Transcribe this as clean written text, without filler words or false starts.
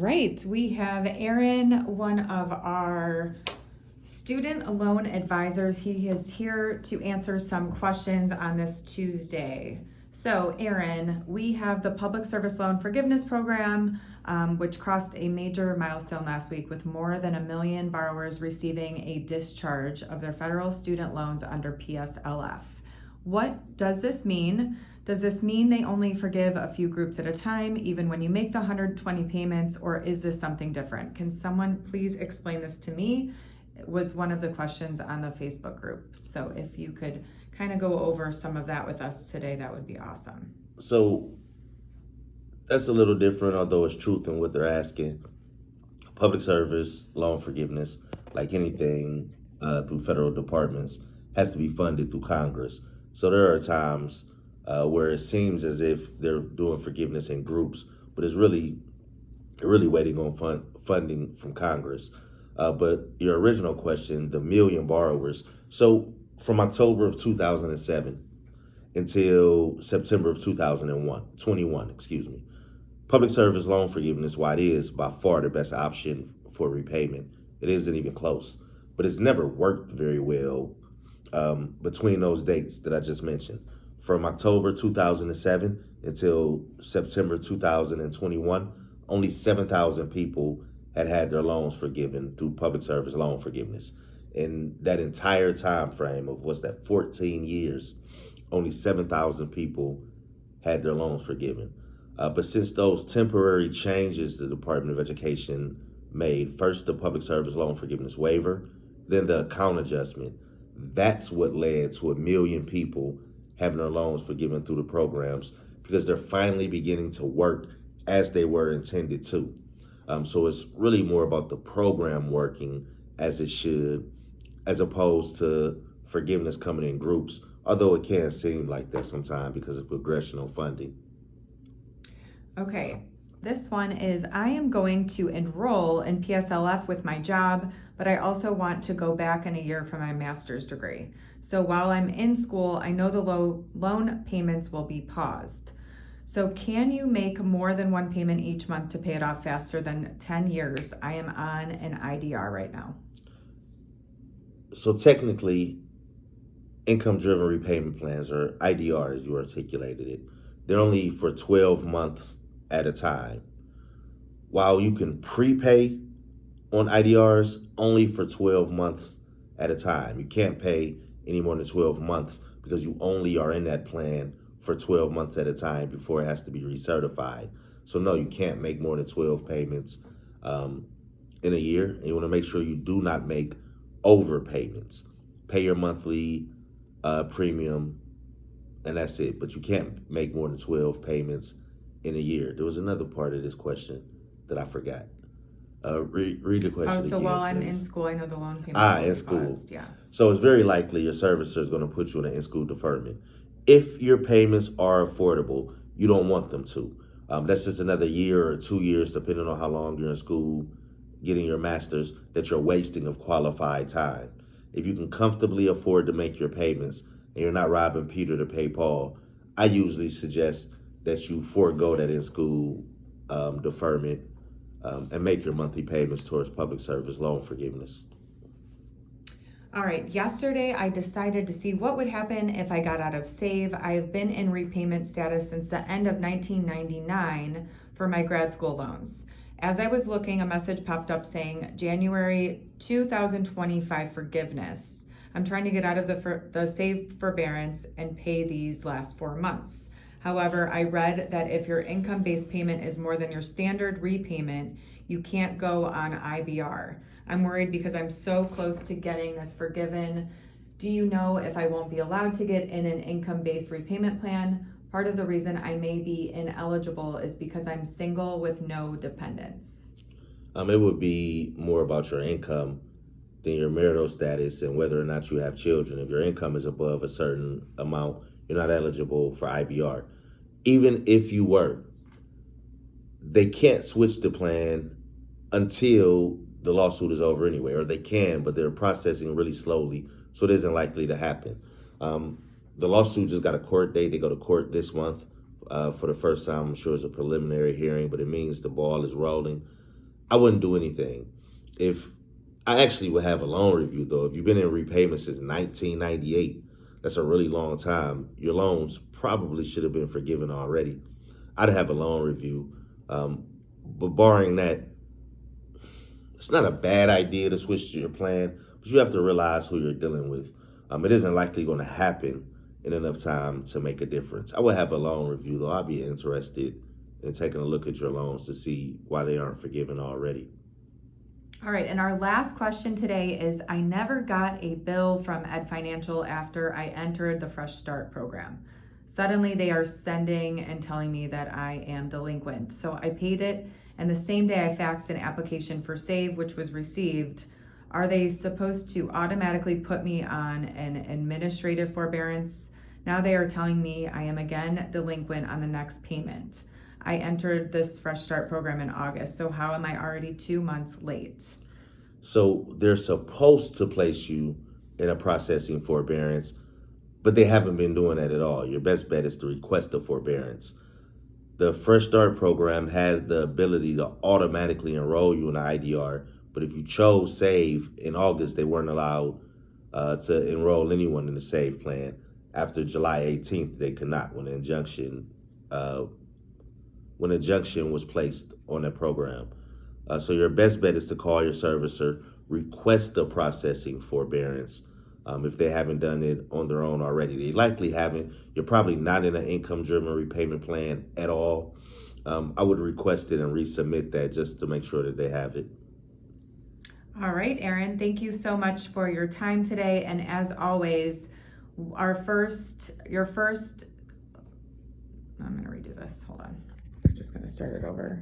right, we have Aaron, one of our student loan advisors. He is here to answer some questions on this Tuesday. So Aaron, we have the Public Service Loan Forgiveness Program, which crossed a major milestone last week with more than 1 million borrowers receiving a discharge of their federal student loans under PSLF. What does this mean? Does this mean they only forgive a few groups at a time, even when you make the 120 payments, or is this something different? Can someone please explain this to me? It was one of the questions on the Facebook group. So if you could kind of go over some of that with us today, that would be awesome. So that's a little different, although it's truth in what they're asking. Public service loan forgiveness, like anything through federal departments, has to be funded through Congress. So there are times where it seems as if they're doing forgiveness in groups, but it's really waiting on funding from Congress. But your original question, the million borrowers. So from October of 2007 until September of 21, public service loan forgiveness, while it is by far the best option for repayment, it isn't even close. But it's never worked very well between those dates that I just mentioned. From October 2007 until September 2021, only 7,000 people had their loans forgiven through public service loan forgiveness. In that entire time frame of 14 years, only 7,000 people had their loans forgiven. But since those temporary changes the Department of Education made, first the public service loan forgiveness waiver, then the account adjustment, that's what led to 1 million people having their loans forgiven through the programs, because they're finally beginning to work as they were intended to. So it's really more about the program working as it should, as opposed to forgiveness coming in groups, although it can seem like that sometimes because of congressional funding. Okay, this one is, I am going to enroll in PSLF with my job, but I also want to go back in a year for my master's degree. So while I'm in school, I know the loan payments will be paused. So can you make more than one payment each month to pay it off faster than 10 years? I am on an IDR right now. So technically, income-driven repayment plans, or IDR as you articulated it, they're only for 12 months at a time. While you can prepay on IDRs only for 12 months at a time. You can't pay any more than 12 months because you only are in that plan for 12 months at a time before it has to be recertified. So no, you can't make more than 12 payments in a year. And you want to make sure you do not make overpayments. Pay your monthly premium, and that's it. But you can't make more than 12 payments in a year. There was another part of this question that I forgot. Read the question again. So while I'm in school, I know the loan payment will in be school. paused. Yeah. So it's very likely your servicer is going to put you in an in-school deferment. If your payments are affordable, you don't want them to. That's just another year or 2 years, depending on how long you're in school, getting your master's, that you're wasting of qualified time. If you can comfortably afford to make your payments and you're not robbing Peter to pay Paul, I usually suggest that you forego that in-school deferment and make your monthly payments towards public service loan forgiveness. All right, yesterday I decided to see what would happen if I got out of SAVE. I have been in repayment status since the end of 1999 for my grad school loans. As I was looking, a message popped up saying January 2025 forgiveness. I'm trying to get out of the SAVE forbearance and pay these last 4 months. However, I read that if your income-based payment is more than your standard repayment, you can't go on IBR. I'm worried because I'm so close to getting this forgiven. Do you know if I won't be allowed to get in an income-based repayment plan? Part of the reason I may be ineligible is because I'm single with no dependents. It would be more about your income than your marital status and whether or not you have children. If your income is above a certain amount, you're not eligible for IBR. Even if you were, they can't switch the plan until the lawsuit is over anyway, or they can, but they're processing really slowly, so it isn't likely to happen. The lawsuit just got a court date. They go to court this month for the first time. I'm sure it's a preliminary hearing, but it means the ball is rolling. I wouldn't do anything. If I actually would have a loan review though. If you've been in repayment since 1998, that's a really long time. Your loans probably should have been forgiven already. I'd have a loan review. But barring that, it's not a bad idea to switch to your plan, but you have to realize who you're dealing with. It isn't likely going to happen in enough time to make a difference. I would have a loan review though. I'd be interested in taking a look at your loans to see why they aren't forgiven already. All right, and our last question today is, I never got a bill from Ed Financial after I entered the Fresh Start program. Suddenly they are sending and telling me that I am delinquent. So I paid it, and the same day I faxed an application for Save, which was received. Are they supposed to automatically put me on an administrative forbearance? Now they are telling me I am again delinquent on the next payment. I entered this Fresh Start program in August, so how am I already 2 months late? So they're supposed to place you in a processing forbearance, but they haven't been doing that at all. Your best bet is to request a forbearance. The Fresh Start program has the ability to automatically enroll you in the IDR, but if you chose Save in August, they weren't allowed to enroll anyone in the Save plan. After July 18th, they could not uh, when a injunction was placed on that program. So your best bet is to call your servicer, request a processing forbearance. If they haven't done it on their own already, they likely haven't. You're probably not in an income-driven repayment plan at all. I would request it and resubmit that just to make sure that they have it. All right, Erin, thank you so much for your time today. And as always, your first, I'm going to redo this. Hold on. I'm just going to start it over.